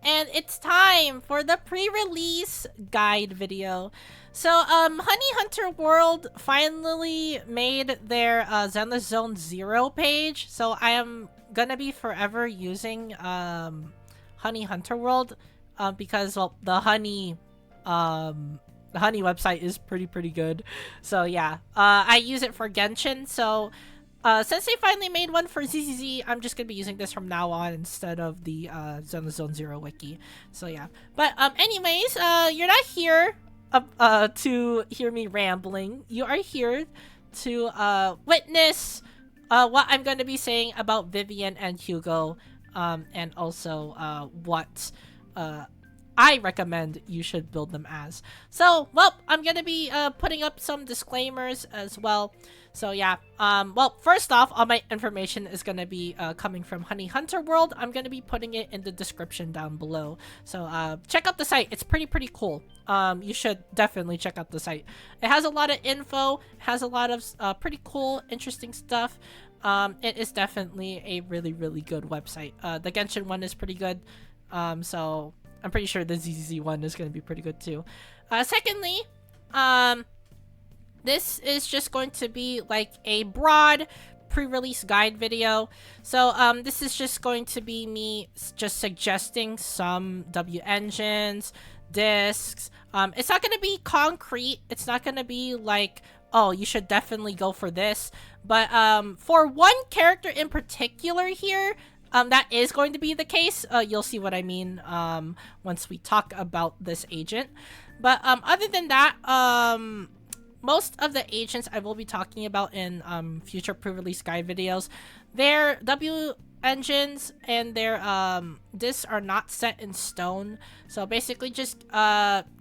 and it's time for the pre-release guide video. So, Honey Hunter World finally made their Zenless Zone 0 page, so I am gonna be forever using Honey Hunter World because, well, the Honey website is pretty good. So yeah, I use it for Genshin, so since they finally made one for ZZZ, I'm just gonna be using this from now on instead of the Zone Zero wiki. So yeah, but anyways, you're not here to hear me rambling. You are here to witness what I'm gonna be saying about Vivian and Hugo, and also what I recommend you should build them as. So, well, I'm gonna be putting up some disclaimers as well. So yeah, well, first off, all my information is gonna be coming from Honey Hunter World. I'm gonna be putting it in the description down below. So check out the site. It's pretty cool. You should definitely check out the site. It has a lot of info. It has a lot of pretty cool, interesting stuff. It is definitely a really good website. The Genshin one is pretty good. So I'm pretty sure the ZZZ one is going to be pretty good too. Secondly, this is just going to be like a broad pre-release guide video. So this is just going to be me just suggesting some W engines, discs. It's not going to be concrete. It's not going to be like, oh, you should definitely go for this. But for one character in particular here, that is going to be the case. You'll see what I mean once we talk about this agent. But other than that, most of the agents I will be talking about in future pre-release guide videos, their W engines and their discs are not set in stone. So basically just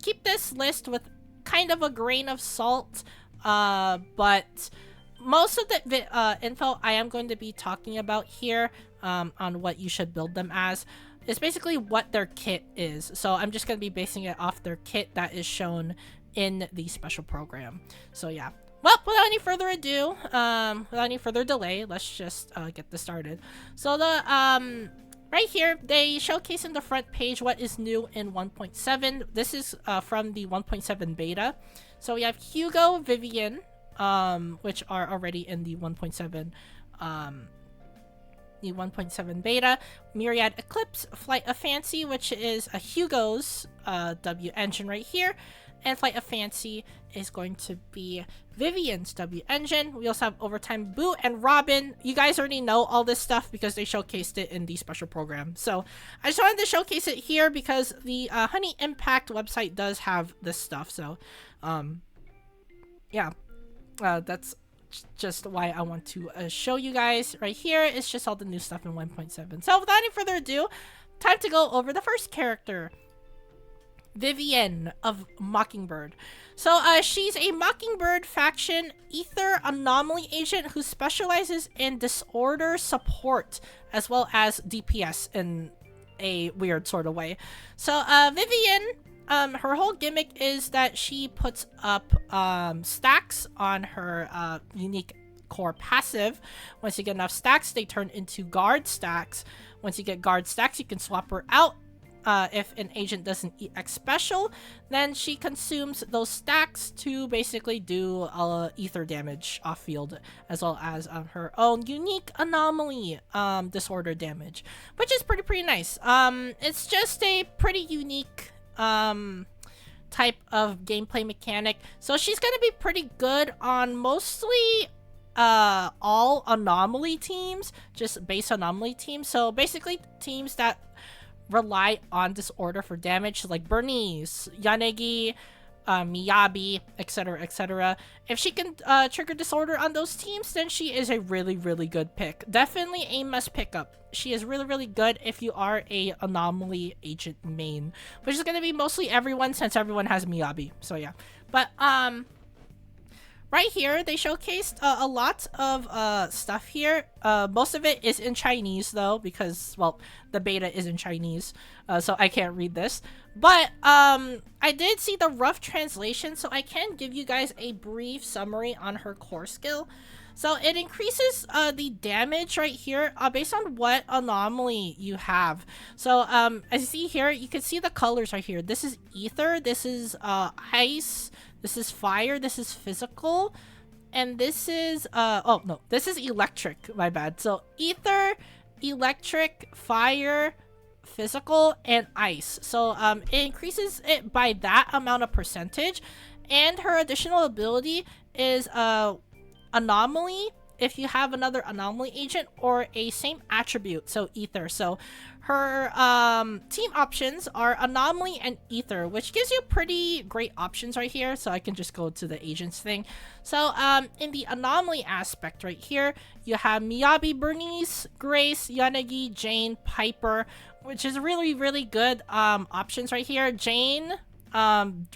keep this list with kind of a grain of salt. But most of the info I am going to be talking about here on what you should build them as is basically what their kit is. So I'm just going to be basing it off their kit that is shown in the special program. So yeah. Well, without any further ado, without any further delay, let's just get this started. So the right here, they showcase in the front page what is new in 1.7. This is from the 1.7 beta. So we have Hugo, Vivian, which are already in the 1.7 beta, Myriad Eclipse, Flight of Fancy, which is a Hugo's W engine right here, and Flight of Fancy is going to be Vivian's W engine. We also have Overtime Boo and Robin. You guys already know all this stuff because they showcased it in the special program. So I just wanted to showcase it here because the Honey Impact website does have this stuff. So yeah, that's just why I want to show you guys right here. It's just all the new stuff in 1.7. So without any further ado, time to go over the first character, Vivian of Mockingbird. So she's a Mockingbird faction ether anomaly agent who specializes in disorder support as well as DPS in a weird sort of way. So Vivian, her whole gimmick is that she puts up stacks on her unique core passive. Once you get enough stacks, they turn into guard stacks. Once you get guard stacks, you can swap her out. If an agent doesn't EX special, then she consumes those stacks to basically do ether damage off field, as well as her own unique anomaly disorder damage, which is pretty nice. It's just a pretty unique type of gameplay mechanic, so she's gonna be pretty good on mostly all anomaly teams, just base anomaly teams. So basically teams that rely on disorder for damage, like Bernice, Yanegi, Miyabi, etc. If she can trigger disorder on those teams, then she is a really good pick. Definitely a must pick up. She is really good if you are a anomaly agent main, which is going to be mostly everyone since everyone has Miyabi. So yeah, but right here, they showcased a lot of stuff here. Most of it is in Chinese, though, because, well, the beta is in Chinese, so I can't read this. But I did see the rough translation, so I can give you guys a brief summary on her core skill. So it increases the damage right here based on what anomaly you have. So as you see here, you can see the colors right here. This is ether, this is ice, this is fire, this is physical, and this is oh no, this is electric, my bad. So ether, electric, fire, physical, and ice. So it increases it by that amount of percentage. And her additional ability is anomaly if you have another anomaly agent or a same attribute, so ether. So her team options are anomaly and ether, which gives you pretty great options right here. So I can just go to the agents thing. So in the anomaly aspect right here, you have Miyabi, Bernice, Grace, Yanagi, Jane, Piper, which is really, really good options right here. Jane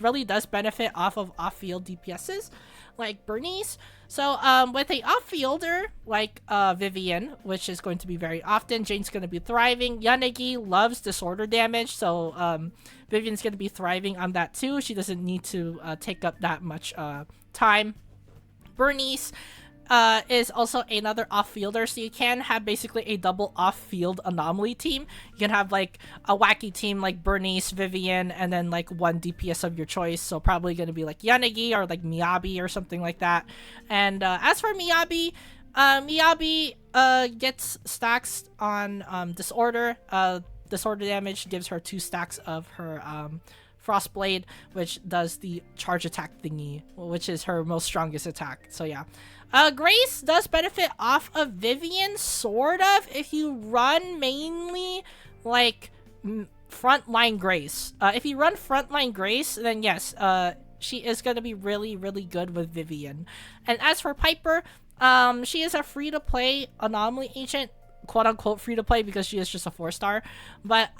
really does benefit off of off-field DPSs like Bernice. So with a off-fielder like Vivian, which is going to be very often, Jane's going to be thriving. Yanagi loves disorder damage, so Vivian's going to be thriving on that too. She doesn't need to take up that much time. Bernice is also another off-fielder, so you can have basically a double off-field anomaly team. You can have like a wacky team like Bernice, Vivian, and then like one DPS of your choice, so probably going to be like Yanagi or like Miyabi or something like that. And as for Miyabi, Miyabi gets stacks on disorder. Disorder damage gives her 2 stacks of her Frostblade, which does the charge attack thingy, which is her most strongest attack. So yeah. Grace does benefit off of Vivian, sort of, if you run mainly like frontline Grace. If you run frontline Grace, then yes, she is going to be really, really good with Vivian. And as for Piper, she is a free-to-play anomaly agent, quote-unquote free-to-play because she is just a 4-star. But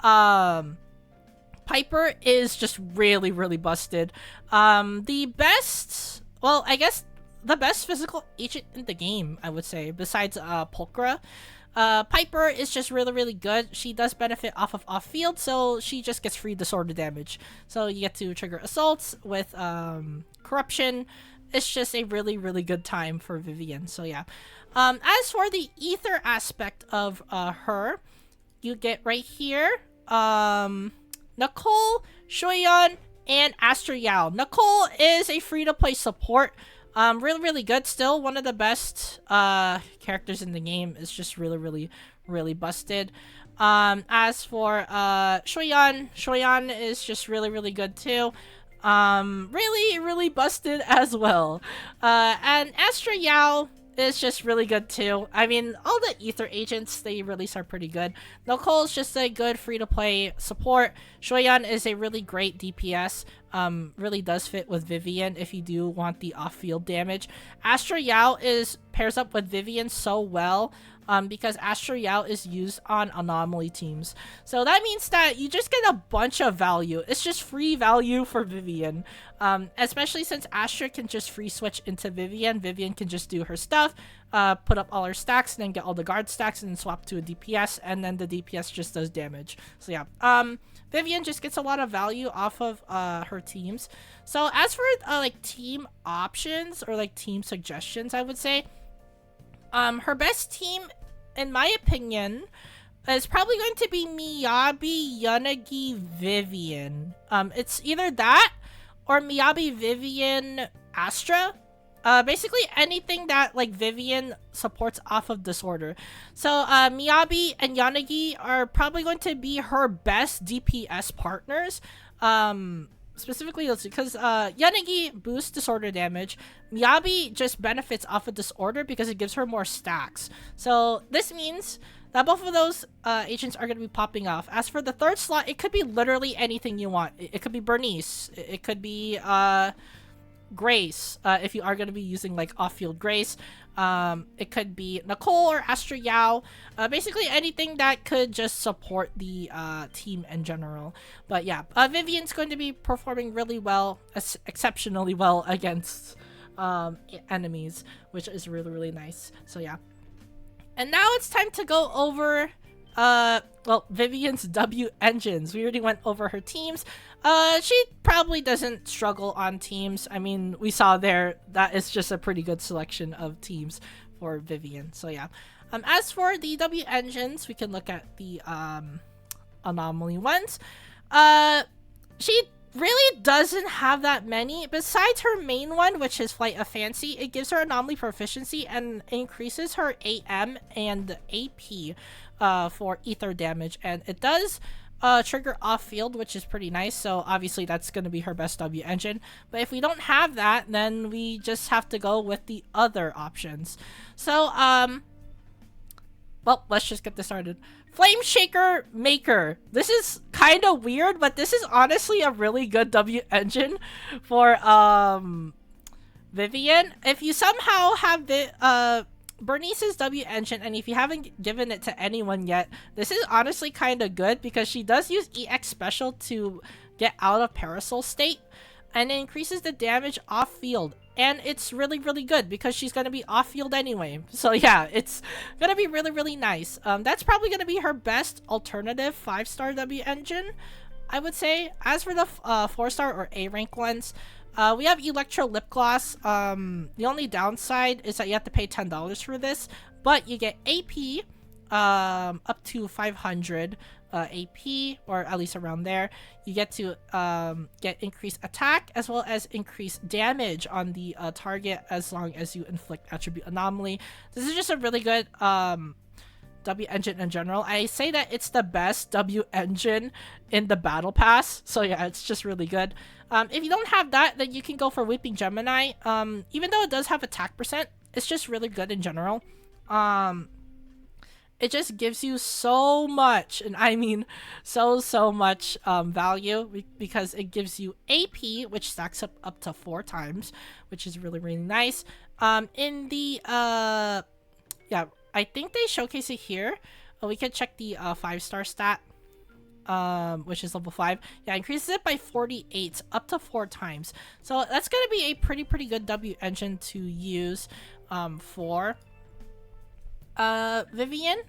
Piper is just really, really busted. The best, well, I guess the best physical agent in the game, I would say, besides Pulchra. Piper is just really, really good. She does benefit off of off-field, so she just gets free disorder damage. So you get to trigger assaults with corruption. It's just a really, really good time for Vivian. So yeah. As for the ether aspect of her, you get right here Nicole, Shoyan, and Astra Yao. Nicole is a free-to-play support. Really, really good. Still one of the best characters in the game. Is just really, really, really busted. As for Shoyan is just really, really good too. Really, really busted as well. And Astra Yao is just really good too. I mean, all the ether agents they release are pretty good. Nicole's just a good free-to-play support. Shoyan is a really great DPS. Really does fit with Vivian if you do want the off-field damage. Astra Yao pairs up with Vivian so well. Because Astra Yao is used on anomaly teams. So that means that you just get a bunch of value. It's just free value for Vivian. Especially since Astra can just free switch into Vivian. Vivian can just do her stuff, put up all her stacks, and then get all the guard stacks, and then swap to a DPS, and then the DPS just does damage. So yeah, Vivian just gets a lot of value off of her teams. So as for like team options or like team suggestions, I would say her best team, in my opinion, is probably going to be Miyabi, Yanagi, Vivian. It's either that or Miyabi, Vivian, Astra. Basically anything that like Vivian supports off of disorder. So Miyabi and Yanagi are probably going to be her best DPS partners. Specifically, let's see, because Yanagi boosts disorder damage. Miyabi just benefits off of disorder because it gives her more stacks. So this means that both of those agents are going to be popping off. As for the third slot, it could be literally anything you want. It could be Bernice. It could be Grace, if you are going to be using like off-field Grace. It could be Nicole or Astra Yao. Basically anything that could just support the team in general. But yeah, Vivian's going to be performing really well, exceptionally well against enemies, which is really, really nice. So yeah. And now it's time to go over well, Vivian's W engines. We already went over her teams. She probably doesn't struggle on teams. I mean, we saw there that is just a pretty good selection of teams for Vivian. So yeah. As for the W engines, we can look at the anomaly ones. She really doesn't have that many. Besides her main one, which is Flight of Fancy, it gives her anomaly proficiency and increases her AM and AP for ether damage, and it does trigger off field, which is pretty nice. So obviously that's going to be her best W engine. But if we don't have that, then we just have to go with the other options. So well, let's just get this started. Flame Shaker Maker. This is kind of weird, but this is honestly a really good W engine for Vivian. If you somehow have the Bernice's W engine, and if you haven't given it to anyone yet, this is honestly kind of good because she does use EX special to get out of Parasol state, and it increases the damage off field. And it's really, really good because she's going to be off field anyway. So yeah, it's going to be really, really nice. That's probably going to be her best alternative 5-star W engine, I would say. As for the 4-star or A rank ones, we have Electro Lip Gloss. The only downside is that you have to pay $10 for this, but you get AP up to 500 AP, or at least around there. You get to get increased attack as well as increased damage on the target as long as you inflict attribute anomaly. This is just a really good W engine in general. I say that it's the best W engine in the battle pass, so yeah, it's just really good. If you don't have that, then you can go for Weeping Gemini. Even though it does have attack percent, it's just really good in general. It just gives you so much, and I mean so much value, because it gives you AP, which stacks up to 4 times, which is really, really nice. In the yeah, I think they showcase it here. We can check the 5-star stat, which is level 5. Yeah, increases it by 48 up to 4 times. So that's gonna be a pretty good W engine to use for Vivian,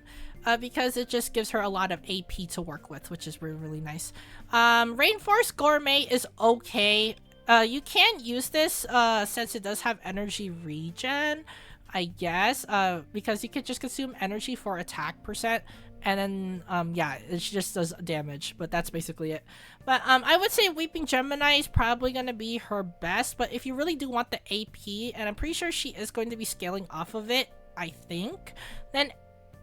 because it just gives her a lot of AP to work with, which is really, really nice. Rainforest Gourmet is okay. You can use this since it does have energy regen, I guess, because you could just consume energy for attack percent, and then yeah, it just does damage, but that's basically it. But I would say Weeping Gemini is probably going to be her best, but if you really do want the AP, and I'm pretty sure she is going to be scaling off of it, I think, then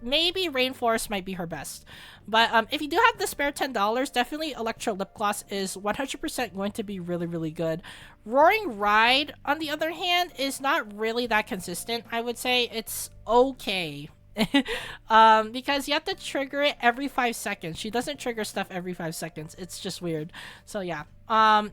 maybe Rainforest might be her best. But if you do have the spare $10, definitely Electro Lip Gloss is 100% going to be really, really good. Roaring Ride, on the other hand, is not really that consistent. I would say it's okay. Because you have to trigger it every 5 seconds. She doesn't trigger stuff every 5 seconds. It's just weird. So yeah,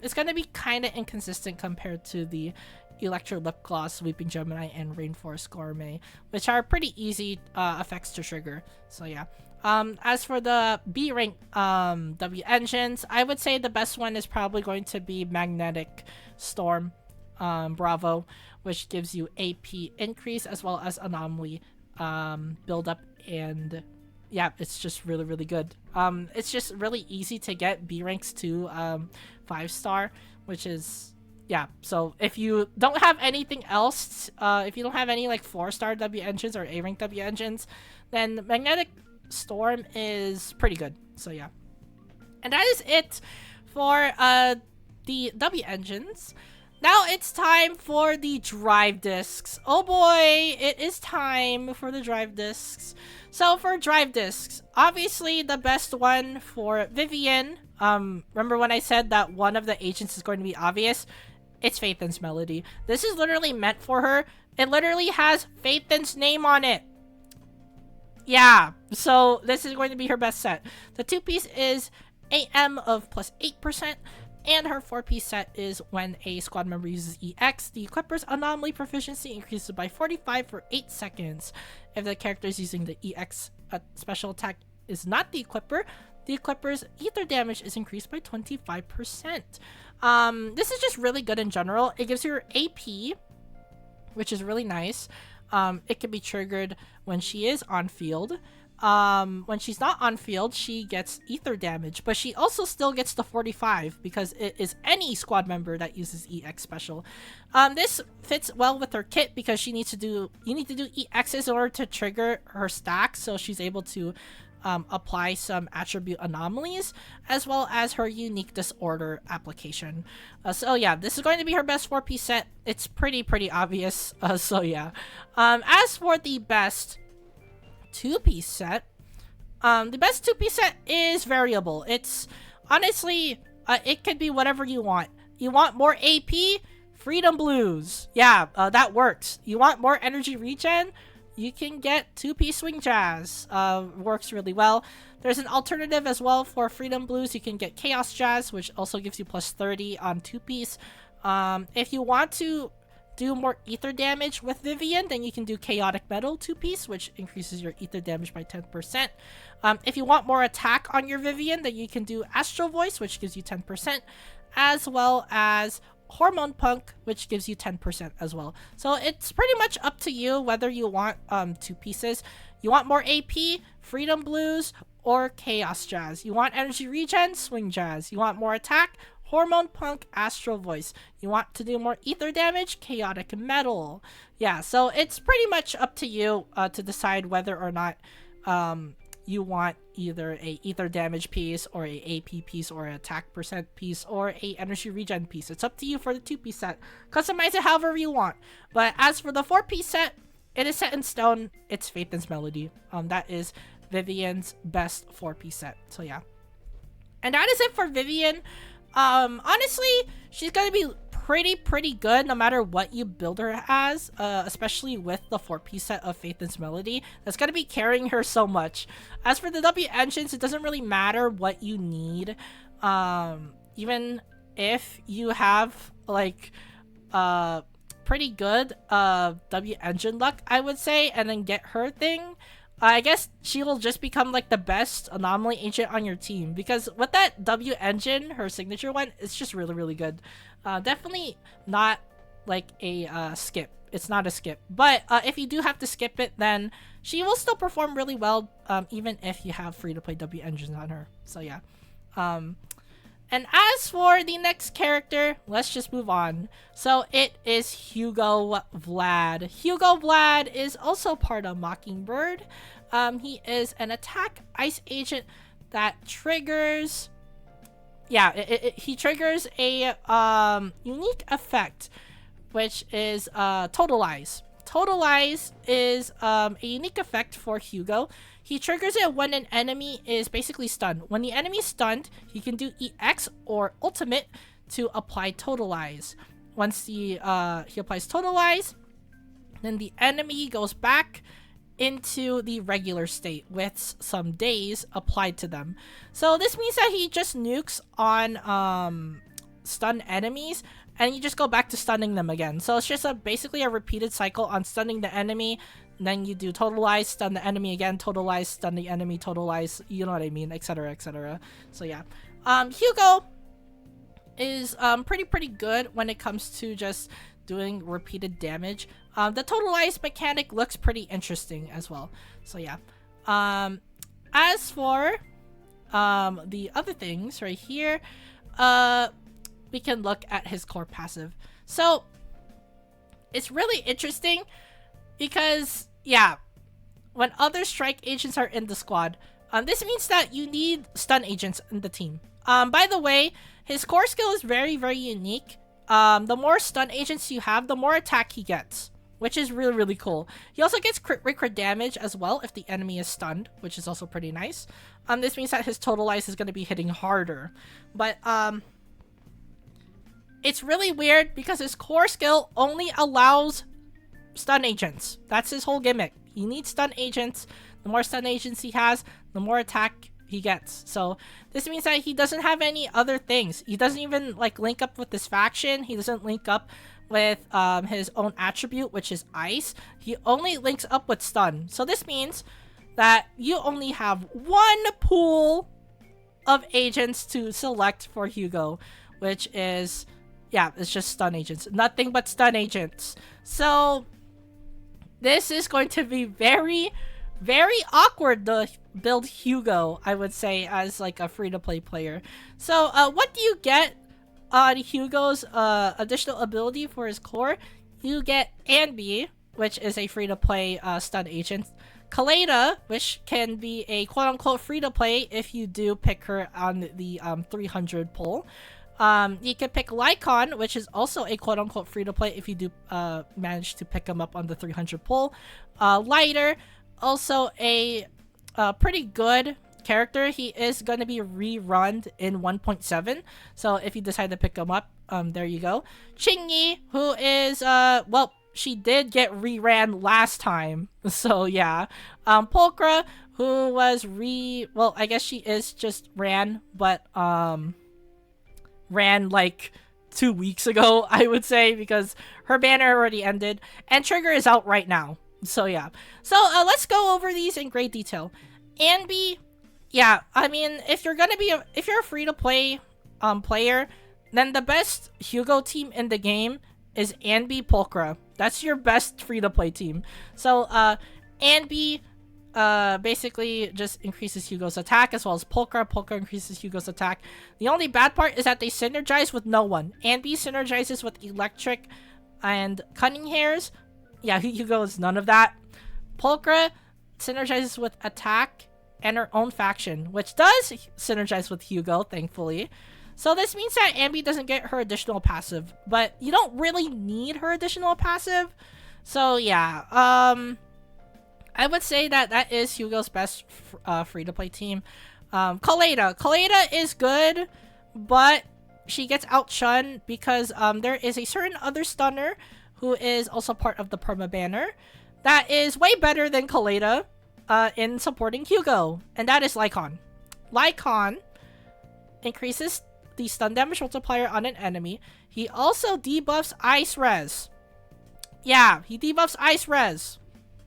it's going to be kind of inconsistent compared to the Electro Lip Gloss, Weeping Gemini, and Rainforest Gourmet, which are pretty easy effects to trigger. So yeah. As for the B rank W engines, I would say the best one is probably going to be Magnetic Storm Bravo, which gives you AP increase as well as anomaly build up, and yeah, it's just really, really good. It's just really easy to get B ranks to 5-star, which is, yeah. So if you don't have anything else, if you don't have any like 4-star W engines or A rank W engines, then Magnetic Storm is pretty good. So yeah, and that is it for the W engines. Now it's time for the drive discs. Oh boy, it is time for the drive discs. So for drive discs, obviously the best one for Vivian. Remember when I said that one of the agents is going to be obvious? It's Phaethon's Melody. This is literally meant for her. It literally has Phaethon's name on it. Yeah, so this is going to be her best set. The 2-piece is AM of plus 8%, and her 4-piece set is when a squad member uses EX, the equipper's anomaly proficiency increases by 45 for 8 seconds. If the character is using the EX special attack is not the equipper's ether damage is increased by 25%. This is just really good in general. It gives her AP, which is really nice. It can be triggered when she is on field. when she's not on field, she gets ether damage, but she also still gets the 45 because it is any squad member that uses EX special. This fits well with her kit because you need to do EXs in order to trigger her stack, so she's able to apply some attribute anomalies as well as her unique disorder application. So yeah, this is going to be her best 4-piece set. It's pretty obvious. So yeah. As for the best 2-piece set, the best 2-piece set is variable. It's honestly, it could be whatever you want. You want more AP? Freedom Blues. Yeah, that works. You want more energy regen? You can get 2-piece Swing Jazz. Works really well. There's an alternative as well for Freedom Blues. You can get Chaos Jazz, which also gives you plus 30 on 2-piece. If you want to do more ether damage with Vivian, then you can do Chaotic Metal 2-piece, which increases your ether damage by 10%. If you want more attack on your Vivian, then you can do Astral Voice, which gives you 10%, as well as Hormone Punk, which gives you 10% as well. So it's pretty much up to you whether you want 2 pieces. You want more AP, Freedom Blues, or Chaos Jazz. You want energy regen, Swing Jazz. You want more attack, Hormone Punk, Astral Voice. You want to do more ether damage, Chaotic Metal. Yeah, so it's pretty much up to you to decide whether or not you want either a ether damage piece or a AP piece or an attack percent piece or a energy regen piece. It's up to you for the 2-piece set. Customize it however you want. But as for the 4-piece set, it is set in stone. It's Phaeton's Melody. That is Vivian's best 4-piece set. So yeah. And that is it for Vivian. Honestly, she's gonna be pretty good no matter what you build her as, especially with the 4-piece set of Phaeton's Melody. That's gonna be carrying her so much. As for the W engines, it doesn't really matter what you need. Even if you have like pretty good W engine luck, I would say, and then get her thing, I guess she will just become like the best anomaly agent on your team, because with that W engine, her signature one, it's just really good. Definitely not like a skip. It's not a skip, but if you do have to skip it, then she will still perform really well, even if you have free to play W engines on her. So yeah. And as for the next character, let's just move on. So it is Hugo Vlad. Hugo Vlad is also part of Mockingbird. He is an attack ice agent that triggers... Yeah, he triggers a unique effect, which is Totalize. Totalize is a unique effect for Hugo. He triggers it when an enemy is basically stunned. When the enemy is stunned, he can do EX or Ultimate to apply Totalize. Once he applies Totalize, then the enemy goes back into the regular state with some days applied to them. So this means that he just nukes on stun enemies, and you just go back to stunning them again. So it's just basically a repeated cycle on stunning the enemy. Then you do Totalize, stun the enemy again, Totalize, stun the enemy, Totalize, you know what I mean, etc, etc. So yeah. Hugo is pretty good when it comes to just doing repeated damage. The Totalize mechanic looks pretty interesting as well. So yeah. As for the other things right here, we can look at his core passive. So it's really interesting because, yeah, when other strike agents are in the squad, this means that you need stun agents in the team. By the way, his core skill is very unique. The more stun agents you have, the more attack he gets, which is really cool. He also gets crit damage as well if the enemy is stunned, which is also pretty nice. This means that his Totalize is going to be hitting harder. But it's really weird because his core skill only allows stun agents. That's his whole gimmick. He needs stun agents. The more stun agents he has, the more attack he gets. So this means that he doesn't have any other things. He doesn't even like link up with this faction. He doesn't link up with his own attribute, which is ice. He only links up with stun. So this means that you only have one pool of agents to select for Hugo, which is, yeah, it's just stun agents. Nothing but stun agents. So this is going to be very very awkward to build Hugo, I would say, as like a free-to-play player. So, what do you get on Hugo's additional ability for his core? You get Anby, which is a free-to-play stun agent. Kaleda, which can be a quote-unquote free-to-play if you do pick her on the 300 pull. You can pick Lycon, which is also a quote-unquote free-to-play if you do manage to pick him up on the 300 pull. Lighter, also a pretty good character. He is going to be rerun in 1.7, so if you decide to pick him up, there you go. Chingy, who is, well, she did get reran last time, so yeah. Pulchra, who was well, I guess she is just ran, but, ran like 2 weeks ago, I would say, because her banner already ended, and Trigger is out right now. So yeah. So let's go over these in great detail. Anby, yeah, I mean, if you're a free-to-play player, then the best Hugo team in the game is Anby Pulchra. That's your best free-to-play team. So Anby basically just increases Hugo's attack, as well as Pulchra. Pulchra increases Hugo's attack. The only bad part is that they synergize with no one. Anby synergizes with Electric and Cunning Hairs. Yeah, Hugo is none of that. Pulchra synergizes with attack and her own faction, which does synergize with Hugo, thankfully. So this means that Anby doesn't get her additional passive, but you don't really need her additional passive. So yeah, I would say that that is Hugo's best free-to-play team. Kaleda. Kaleda is good, but she gets outshunned because there is a certain other stunner who is also part of the perma banner that is way better than Kaleda in supporting Hugo, and that is Lycon. Lycon increases the stun damage multiplier on an enemy. He also debuffs Ice Res. Yeah, he debuffs Ice Res.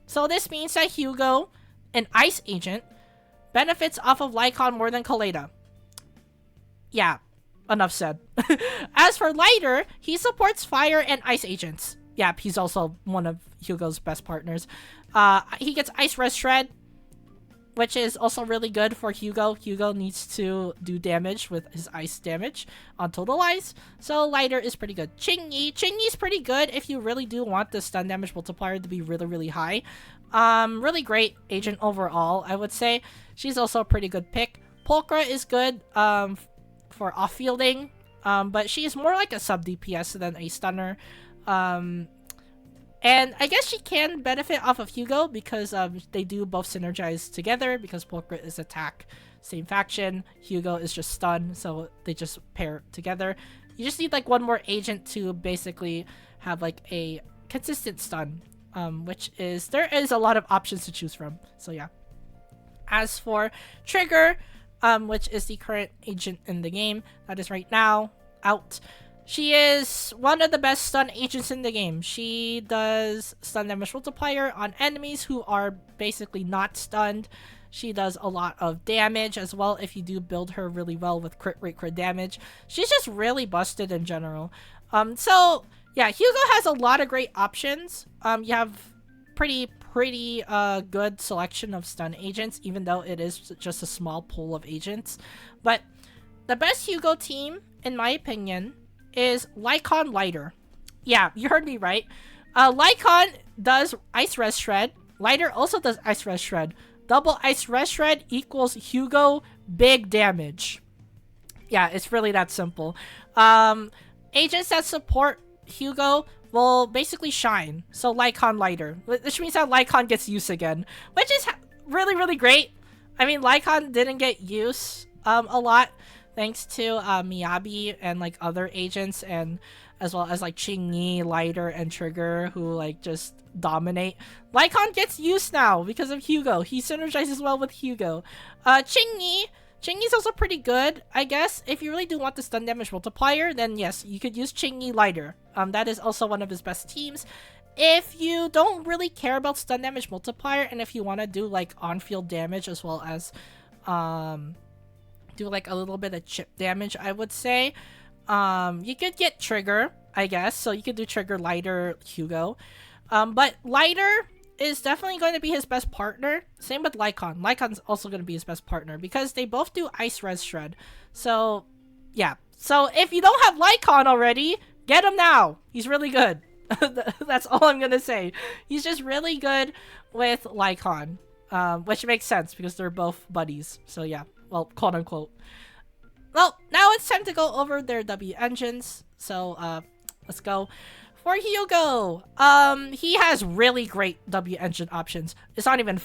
So this means that Hugo, an Ice agent, benefits off of Lycon more than Kaleda. Yeah, enough said. As for Lighter, he supports Fire and Ice agents. Yep, he's also one of Hugo's best partners. He gets Ice Res Shred, which is also really good for Hugo. Hugo needs to do damage with his ice damage on total ice, so Lighter is pretty good. Chingy's pretty good if you really do want the stun damage multiplier to be really, really high. Really great agent overall, I would say. She's also a pretty good pick. Pulchra is good for off-fielding, but she is more like a sub-DPS than a stunner. And I guess she can benefit off of Hugo because they do both synergize together, because Pulchra is attack, same faction. Hugo is just stun, so they just pair together. You just need like one more agent to basically have like a consistent stun, which is, there is a lot of options to choose from. So yeah. As for Trigger, which is the current agent in the game that is right now out, she is one of the best stun agents in the game. She does stun damage multiplier on enemies who are basically not stunned. She does a lot of damage as well if you do build her really well with crit rate, crit damage. She's just really busted in general. So yeah, Hugo has a lot of great options. You have pretty good selection of stun agents, even though it is just a small pool of agents. But the best Hugo team, in my opinion, is Lycon Lighter. Yeah, you heard me right. Lycon does Ice Res Shred. Lighter also does Ice Res Shred. Double Ice Res Shred equals Hugo big damage. Yeah, it's really that simple. Agents that support Hugo will basically shine. So Lycon Lighter, which means that Lycon gets use again, which is really, really great. I mean, Lycon didn't get use a lot, thanks to Miyabi and like other agents, and as well as like Chingy, Lighter, and Trigger, who like just dominate. Lycon gets use now because of Hugo. He synergizes well with Hugo. Chingy's also pretty good, I guess. If you really do want the stun damage multiplier, then yes, you could use Chingy Lighter. That is also one of his best teams. If you don't really care about stun damage multiplier, and if you want to do like on-field damage as well as do like a little bit of chip damage, I would say, you could get Trigger, I guess. So you could do Trigger, Lighter, Hugo. But Lighter is definitely going to be his best partner. Same with Lycon. Lycon's also going to be his best partner because they both do Ice Res Shred. So, yeah. So, if you don't have Lycon already, get him now. He's really good. That's all I'm going to say. He's just really good with Lycon, which makes sense because they're both buddies. So, yeah. Well, quote unquote. Well, now it's time to go over their W engines. So, let's go. For Hugo, he has really great W engine options. It's not even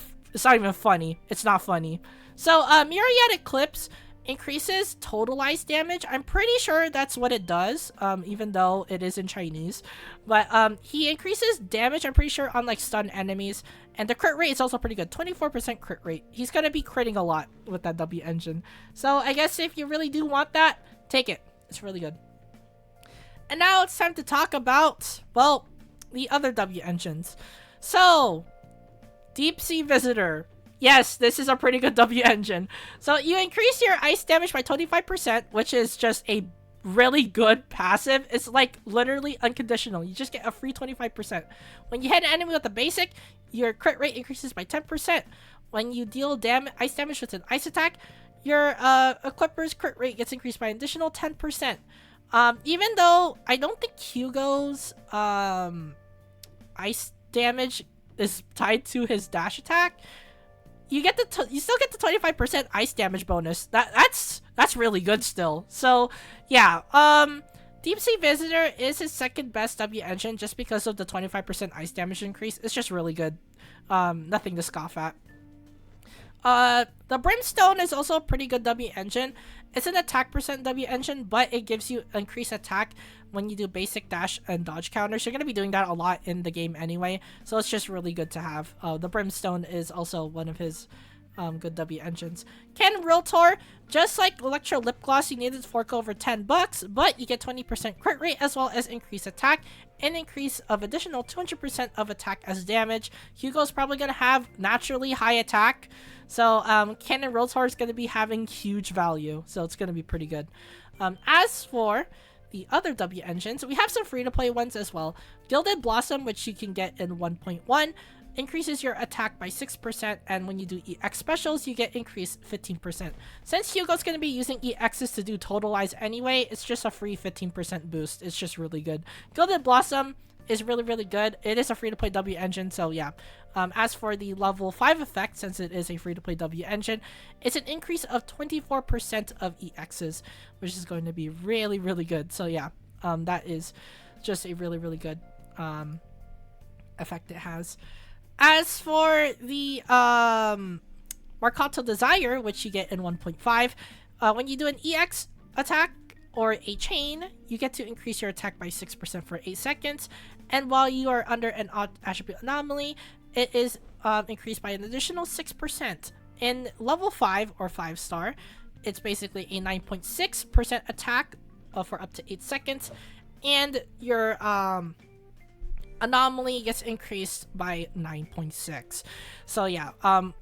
funny. It's not funny. So, Myriadic Clips increases totalized damage. I'm pretty sure that's what it does, even though it is in Chinese. But, he increases damage, I'm pretty sure, on, like, stun enemies. And the crit rate is also pretty good. 24% crit rate. He's gonna be critting a lot with that W engine. So, I guess if you really do want that, take it. It's really good. And now it's time to talk about, well, the other W engines. So, Deep Sea Visitor. Yes, this is a pretty good W engine. So, you increase your ice damage by 25%, which is just a really good passive. It's like literally unconditional. You just get a free 25%. When you hit an enemy with a basic, your crit rate increases by 10%. When you deal ice damage with an ice attack, your equipper's crit rate gets increased by an additional 10%. Even though I don't think Hugo's ice damage is tied to his dash attack, you still get the 25% ice damage bonus. That's really good still. So yeah, Deep Sea Visitor is his second best W engine just because of the 25% ice damage increase. It's just really good. Nothing to scoff at. The Brimstone is also a pretty good W engine. It's an attack percent W engine, but it gives you increased attack when you do basic dash and dodge counters. You're going to be doing that a lot in the game anyway, so it's just really good to have. The Brimstone is also one of his good W engines. Ken Realtor, just like Electro Lip Gloss, you needed to fork over $10, but you get 20% crit rate as well as increased attack and increase of additional 200% of attack as damage. Hugo's probably going to have naturally high attack, so Ken and Realtor is going to be having huge value, so it's going to be pretty good. As for the other W engines, we have some free-to-play ones as well. Gilded Blossom, which you can get in 1.1, increases your attack by 6%, and when you do EX specials, you get increased 15%. Since Hugo's going to be using EXs to do totalize anyway, it's just a free 15% boost. It's just really good. Gilded Blossom is really, really good. It is a free-to-play W engine, so yeah. As for the level 5 effect, since it is a free-to-play W engine, it's an increase of 24% of EXs, which is going to be really, really good. So yeah, that is just a really, really good effect it has. As for the Marcato Desire, which you get in 1.5, when you do an EX attack or a chain, you get to increase your attack by 6% for 8 seconds. And while you are under an attribute anomaly, it is increased by an additional 6%. In level 5 or 5-star, it's basically a 9.6% attack for up to 8 seconds. And your anomaly gets increased by 9.6. So yeah,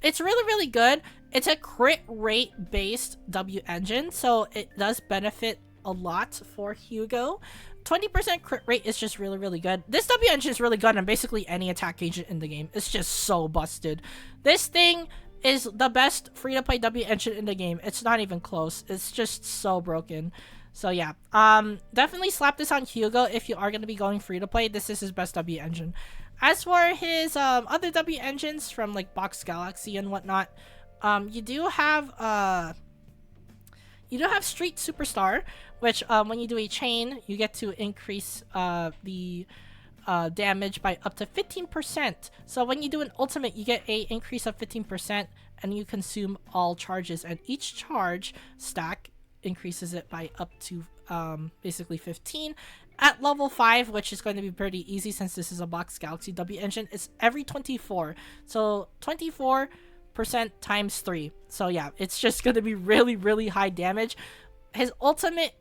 it's really, really good. It's a crit rate based W engine, so it does benefit a lot for Hugo. 20% crit rate is just really, really good. This W engine is really good on basically any attack agent in the game. It's just so busted. This thing is the best free-to-play W engine in the game. It's not even close. It's just so broken. So yeah, definitely slap this on Hugo if you are going to be going free-to-play. This is his best W engine. As for his other W engines from like Box Galaxy and whatnot, you do have Street Superstar, which when you do a chain, you get to increase the damage by up to 15%. So when you do an ultimate, you get a increase of 15%, and you consume all charges, and each charge stack increases it by up to basically 15. At level 5, which is going to be pretty easy since this is a Box Galaxy W engine, it's every 24. So 24% times 3. So yeah, it's just going to be really, really high damage. His ultimate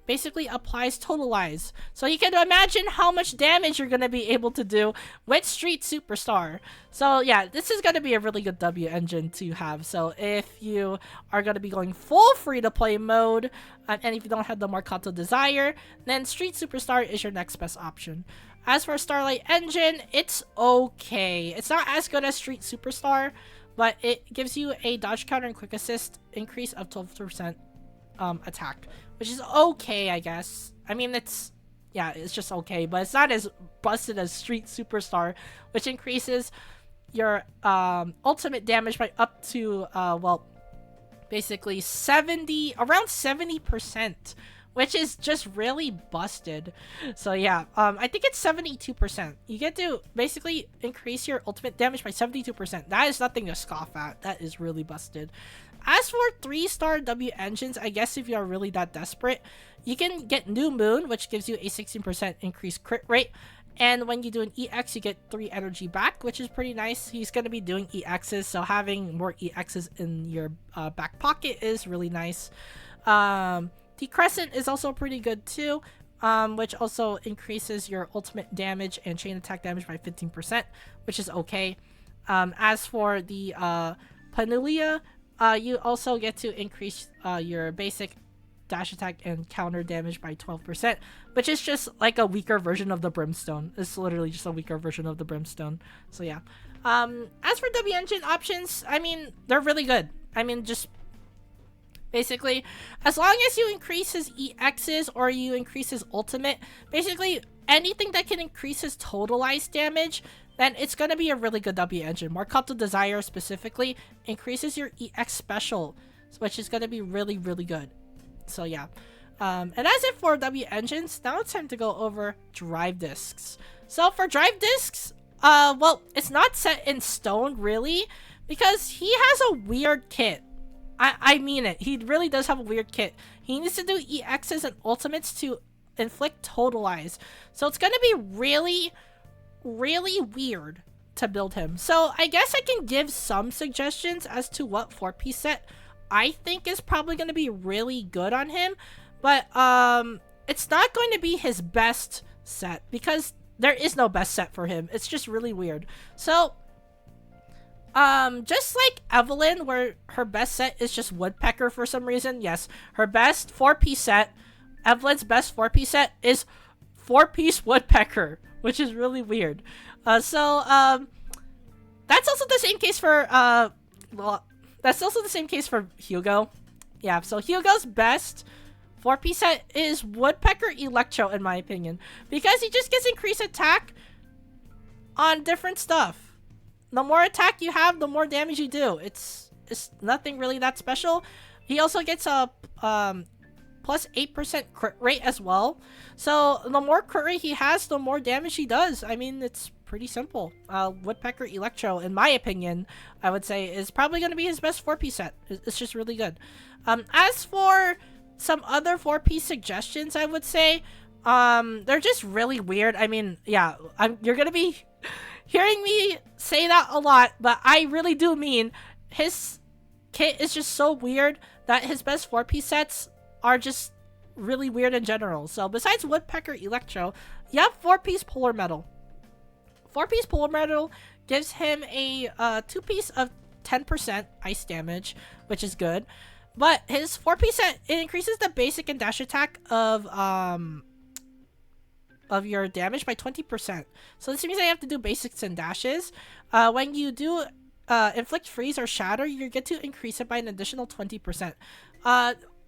basically applies totalize. So you can imagine how much damage you're going to be able to do with Street Superstar. So yeah, this is going to be a really good W engine to have. So if you are going to be going full free-to-play mode, and if you don't have the Marcato Desire, then Street Superstar is your next best option. As for Starlight Engine, it's okay. It's not as good as Street Superstar, but it gives you a dodge counter and quick assist increase of 12% attack, which is okay, I guess. I mean, yeah, it's just okay, but it's not as busted as Street Superstar, which increases your ultimate damage by up to well, basically around 70%, which is just really busted. So yeah, I think it's 72%. You get to basically increase your ultimate damage by 72%. That is nothing to scoff at. That is really busted. As for 3-star W engines, I guess if you are really that desperate, you can get New Moon, which gives you a 16% increased crit rate. And when you do an EX, you get 3 energy back, which is pretty nice. He's going to be doing EXs, so having more EXs in your back pocket is really nice. The Crescent is also pretty good too, which also increases your ultimate damage and chain attack damage by 15%, which is okay. As for the Panulia, you also get to increase your basic dash attack and counter damage by 12%, which is just like a weaker version of the Brimstone. It's literally just a weaker version of the Brimstone. So yeah. As for W engine options, I mean, they're really good. I mean, just basically, as long as you increase his EXs or you increase his ultimate, basically anything that can increase his totalized damage, then it's going to be a really good W engine. Markato Desire specifically increases your EX special, which is going to be really, really good. So yeah. And as it for W engines, now it's time to go over drive discs. So for drive discs, well, it's not set in stone really, because he has a weird kit. I mean it. He really does have a weird kit. He needs to do EXs and ultimates to inflict totalize. So it's gonna be really, really weird to build him. So I guess I can give some suggestions as to what 4-piece set I think is probably going to be really good on him, but it's not going to be his best set because there is no best set for him. It's just really weird. So just like Evelyn, where her best set is just Woodpecker for some reason, yes, her best 4-piece set, Evelyn's best 4-piece set is 4-piece Woodpecker, which is really weird. So that's also the same case for well, that's also the same case for Hugo. Yeah, so Hugo's best 4-piece set is Woodpecker Electro, in my opinion, because he just gets increased attack on different stuff. The more attack you have, the more damage you do. It's nothing really that special. He also gets a plus 8% crit rate as well. So the more crit rate he has, the more damage he does. I mean, it's pretty simple. Woodpecker Electro, in my opinion, I would say is probably going to be his best 4-piece set. It's just really good. As for some other 4-piece suggestions, I would say they're just really weird. I mean, yeah, you're going to be hearing me say that a lot, but I really do mean his kit is just so weird that his best 4-piece sets are just really weird in general. So besides Woodpecker Electro, you have 4-piece Polar Metal. 4-piece Polar Metal gives him a 2-piece of 10% ice damage, which is good. But his 4-piece set, it increases the basic and dash attack of your damage by 20%. So this means I have to do basics and dashes. When you do inflict freeze or shatter, you get to increase it by an additional 20%.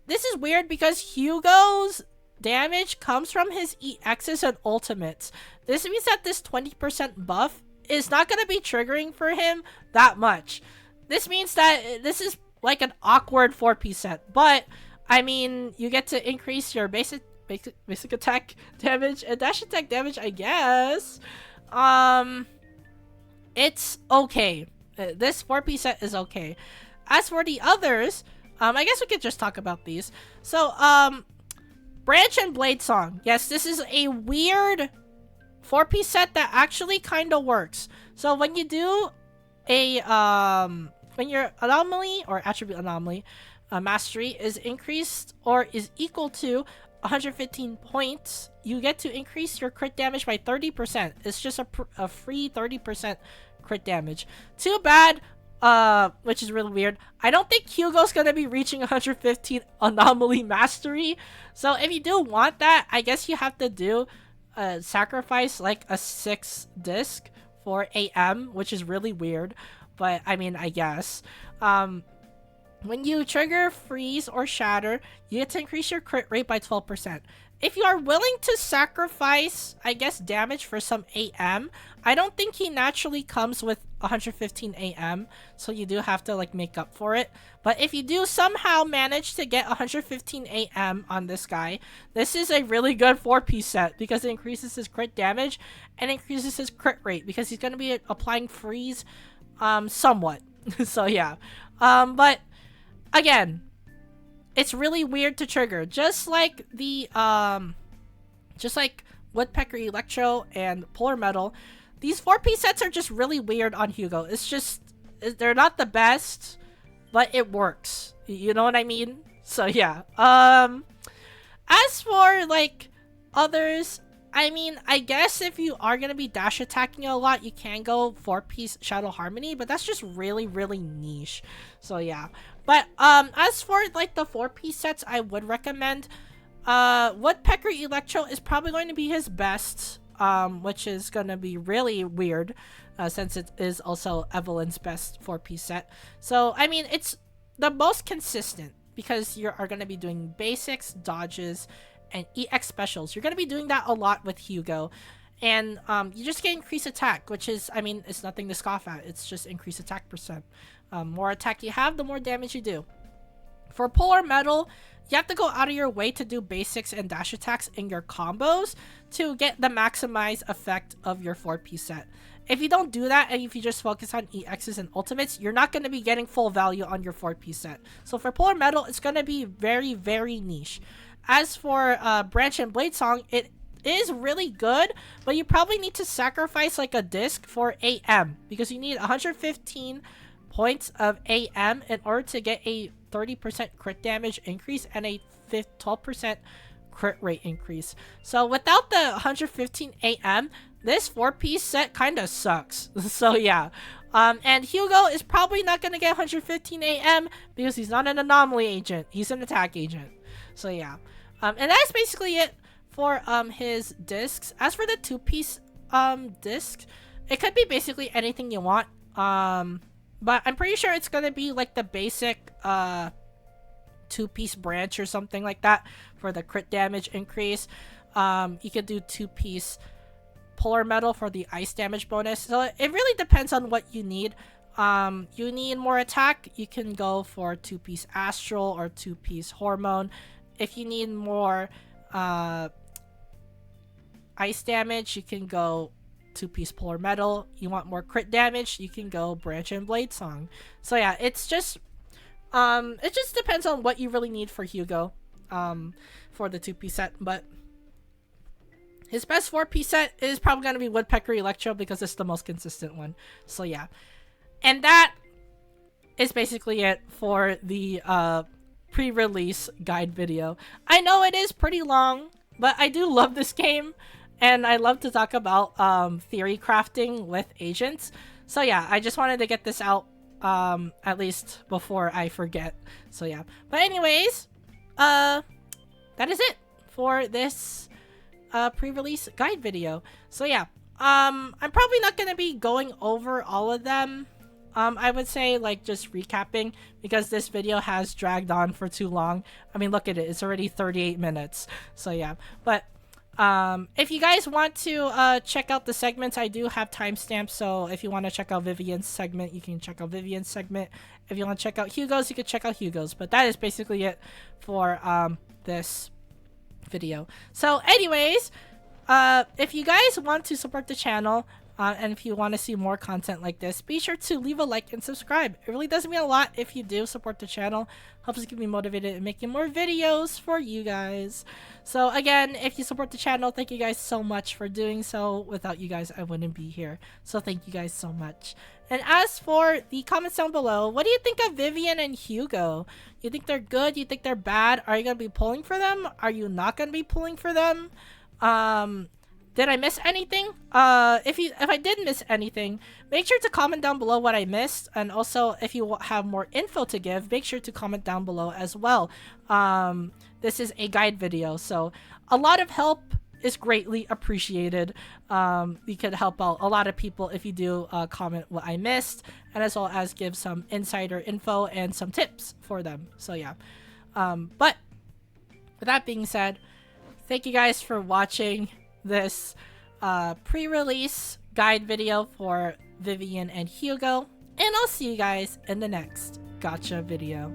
This is weird because Hugo's damage comes from his EXs and ultimates. This means that this 20% buff is not going to be triggering for him that much. This means that this is like an awkward 4-piece set. But, I mean, you get to increase your basic attack damage and dash attack damage, I guess. It's okay. This 4-piece set is okay. As for the others, I guess we could just talk about these. So, Branch and Blade Song. Yes, this is a weird 4-piece set that actually kind of works. So when you do a, when your anomaly or attribute anomaly mastery is increased or is equal to 115 points, you get to increase your crit damage by 30%. It's just a free 30% crit damage. Too bad, which is really weird, I don't think Hugo's gonna be reaching 115 anomaly mastery. So if you do want that, I guess you have to do sacrifice like a 6 disc for AM, which is really weird, but I mean, I guess. When you trigger freeze or shatter, you get to increase your crit rate by 12%. If you are willing to sacrifice, I guess, damage for some AM, I don't think he naturally comes with 115 AM, so you do have to like make up for it. But if you do somehow manage to get 115 AM on this guy, this is a really good 4-piece set because it increases his crit damage and increases his crit rate because he's going to be applying freeze somewhat. So yeah. But again, it's really weird to trigger. Just like the just like Woodpecker Electro and Polar Metal, these 4-piece sets are just really weird on Hugo. It's just, they're not the best, but it works. You know what I mean? So yeah. As for like others, I mean, I guess if you are gonna be dash attacking a lot, you can go 4-piece Shadow Harmony, but that's just really, really niche. So yeah. But as for like the 4-piece sets, I would recommend Woodpecker Electro is probably going to be his best, which is gonna be really weird, since it is also Evelyn's best 4-piece set. So I mean, it's the most consistent because you are gonna be doing basics, dodges, and EX specials. You're gonna be doing that a lot with Hugo. And you just get increased attack, which is, I mean, it's nothing to scoff at. It's just increased attack percent. More attack you have, the more damage you do. For Polar Metal, you have to go out of your way to do basics and dash attacks in your combos to get the maximized effect of your 4-piece set. If you don't do that, and if you just focus on EXs and ultimates, you're not going to be getting full value on your 4-piece set. So for Polar Metal, it's going to be very, very niche. As for Branch and Blade Song, it is really good, but you probably need to sacrifice like a disc for AM because you need 115 points of AM in order to get a 30% crit damage increase and a 12% crit rate increase. So without the 115 AM, this 4-piece set kind of sucks. So yeah. And Hugo is probably not going to get 115 AM because he's not an anomaly agent. He's an attack agent. So yeah. And that's basically it for his discs. As for the 2-piece discs, it could be basically anything you want. But I'm pretty sure it's gonna be like the basic 2-piece branch or something like that for the crit damage increase. You could do 2-piece Polar Metal for the ice damage bonus. So it really depends on what you need. You need more attack, you can go for 2-piece Astral or 2-piece Hormone. If you need more ice damage, you can go 2-piece Polar Metal. You want more crit damage, you can go Branch and Blade Song. So yeah, it just depends on what you really need for Hugo for the 2-piece set. But his best 4-piece set is probably going to be Woodpecker Electro because it's the most consistent one. So yeah. And that is basically it for the pre-release guide video. I know it is pretty long, but I do love this game. And I love to talk about theory crafting with agents. So yeah, I just wanted to get this out at least before I forget. So yeah. But anyways, that is it for this pre-release guide video. So yeah, I'm probably not going to be going over all of them. I would say like just recapping because this video has dragged on for too long. I mean, look at it. It's already 38 minutes. So yeah, but if you guys want to check out the segments, I do have timestamps. So if you want to check out Vivian's segment, you can check out Vivian's segment. If you want to check out Hugo's, you can check out Hugo's. But that is basically it for this video. So anyways, if you guys want to support the channel, and if you want to see more content like this, be sure to leave a like and subscribe. It really does mean a lot if you do support the channel. Helps keep me motivated in making more videos for you guys. So again, if you support the channel, thank you guys so much for doing so. Without you guys, I wouldn't be here. So thank you guys so much. And as for the comments down below, what do you think of Vivian and Hugo? You think they're good? You think they're bad? Are you going to be pulling for them? Are you not going to be pulling for them? Did I miss anything? If I did miss anything, make sure to comment down below what I missed. And also, if you have more info to give, make sure to comment down below as well. This is a guide video, so a lot of help is greatly appreciated. You could help out a lot of people if you do comment what I missed, and as well as give some insider info and some tips for them. So yeah. But with that being said, thank you guys for watching this pre-release guide video for Vivian and Hugo, and I'll see you guys in the next gotcha video.